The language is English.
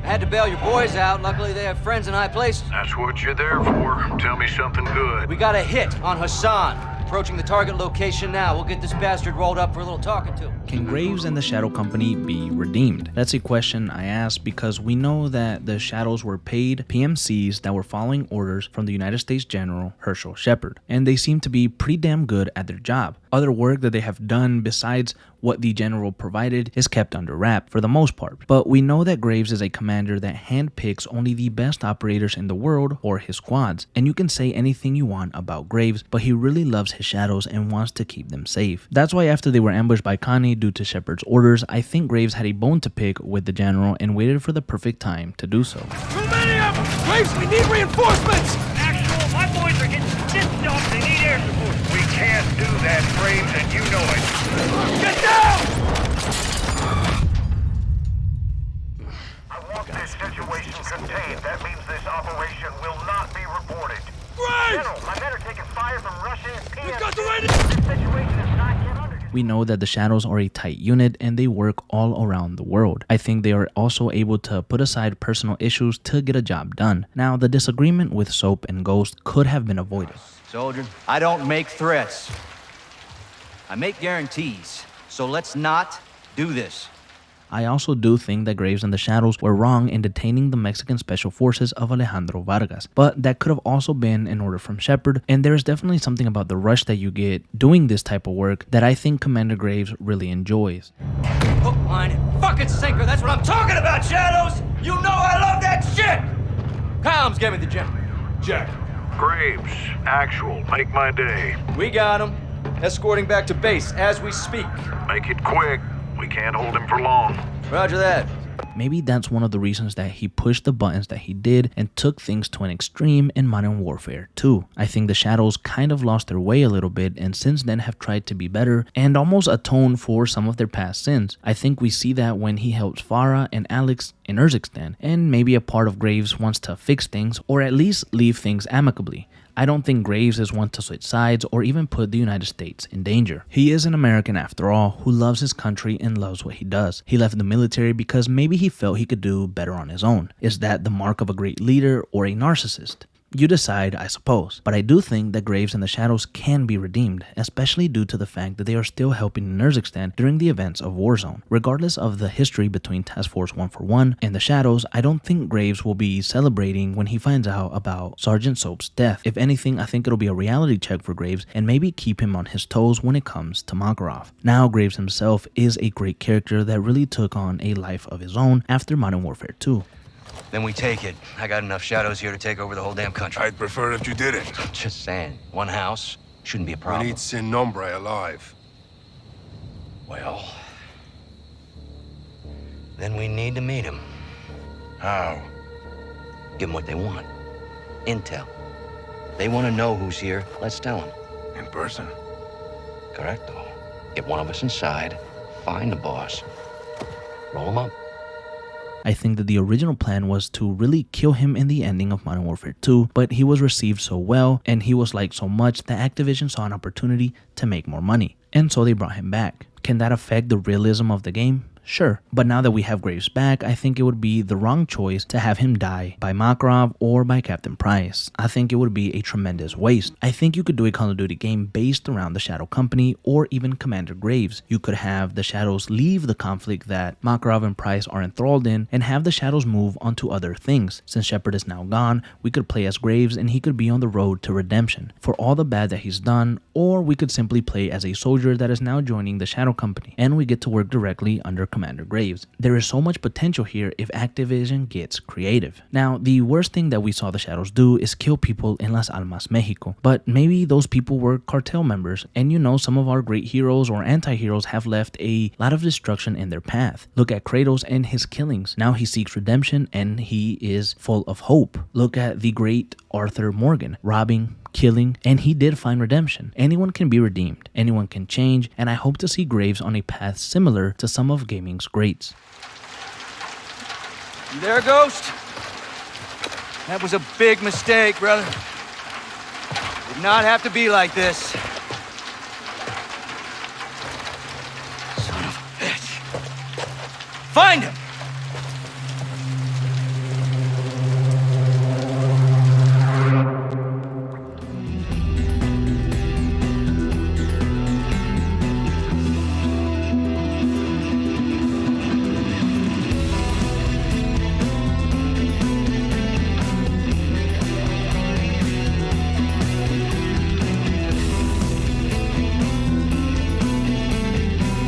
Had to bail your boys out. Luckily, they have friends in high places. That's what you're there for. Tell me something good. We got a hit on Hassan. Approaching the target location now. We'll get this bastard rolled up for a little talking to. Can Graves and the Shadow Company be redeemed? That's a question I ask because we know that the Shadows were paid PMCs that were following orders from the United States General Herschel Shepard, and they seem to be pretty damn good at their job. Other work that they have done besides what the General provided is kept under wrap for the most part, but we know that Graves is a commander that handpicks only the best operators in the world for his squads, and you can say anything you want about Graves, but he really loves his Shadows and wants to keep them safe. That's why after they were ambushed by Connie due to Shepard's orders, I think Graves had a bone to pick with the General and waited for the perfect time to do so. Too many of them! Graves, we need reinforcements! Actual, my boys are getting stitched up. They need air support. We can't do that, Graves, and you know it. Get down! I want this situation contained. That means this operation will not be reported. Graves! General, my men are taking fire from Russian PMCs. got the right- This situation is not yet under control. We know that the Shadows are a tight unit and they work all around the world. I think they are also able to put aside personal issues to get a job done. Now, the disagreement with Soap and Ghost could have been avoided. Soldier, I don't make threats. I make guarantees. So let's not do this. I also do think that Graves and the Shadows were wrong in detaining the Mexican Special Forces of Alejandro Vargas, but that could have also been an order from Shepard, and there is definitely something about the rush that you get doing this type of work that I think Commander Graves really enjoys. Hook, line, and fucking sinker. That's what I'm talking about, Shadows! You know I love that shit! Comms, get me the General. Jack. Graves, actual, make my day. We got him. Escorting back to base as we speak. Make it quick. We can't hold him for long. Roger that. Maybe that's one of the reasons that he pushed the buttons that he did and took things to an extreme in Modern Warfare 2. I think the Shadows kind of lost their way a little bit and since then have tried to be better and almost atone for some of their past sins. I think we see that when he helps Farah and Alex in Urzikstan, and maybe a part of Graves wants to fix things or at least leave things amicably. I don't think Graves is one to switch sides or even put the United States in danger. He is an American after all, who loves his country and loves what he does. He left the military because maybe he felt he could do better on his own. Is that the mark of a great leader or a narcissist? You decide, I suppose. But I do think that Graves and the Shadows can be redeemed, especially due to the fact that they are still helping in Urzikstan during the events of Warzone. Regardless of the history between Task Force 141 and the Shadows, I don't think Graves will be celebrating when he finds out about Sergeant Soap's death. If anything, I think it'll be a reality check for Graves and maybe keep him on his toes when it comes to Makarov. Now, Graves himself is a great character that really took on a life of his own after Modern Warfare 2. Then we take it. I got enough Shadows here to take over the whole damn country. I'd prefer if you didn't. Just saying. One house shouldn't be a We problem. need Sin Nombre alive. Well, then we need to meet him. How? Give them what they want. Intel. They want to know who's here. Let's tell them. In person? Correcto. Get one of us inside. Find the boss. Roll him up. I think that the original plan was to really kill him in the ending of Modern Warfare 2, but he was received so well and he was liked so much that Activision saw an opportunity to make more money. And so they brought him back. Can that affect the realism of the game? Sure, but now that we have Graves back, I think it would be the wrong choice to have him die by Makarov or by Captain Price. I think it would be a tremendous waste. I think you could do a Call of Duty game based around the Shadow Company or even Commander Graves. You could have the Shadows leave the conflict that Makarov and Price are enthralled in and have the Shadows move onto other things. Since Shepard is now gone, we could play as Graves and he could be on the road to redemption for all the bad that he's done, or we could simply play as a soldier that is now joining the Shadow Company and we get to work directly under Commander Graves. There is so much potential here if Activision gets creative. Now, the worst thing that we saw the Shadows do is kill people in Las Almas, Mexico, but maybe those people were cartel members, and you know, some of our great heroes or anti-heroes have left a lot of destruction in their path. Look at Kratos and his killings. Now he seeks redemption and he is full of hope. Look at the great Arthur Morgan, robbing, killing, and he did find redemption. Anyone can be redeemed, anyone can change, and I hope to see Graves on a path similar to some of gaming's greats. You there, Ghost? That was a big mistake, brother. Did not have to be like this. Son of a bitch. Find him!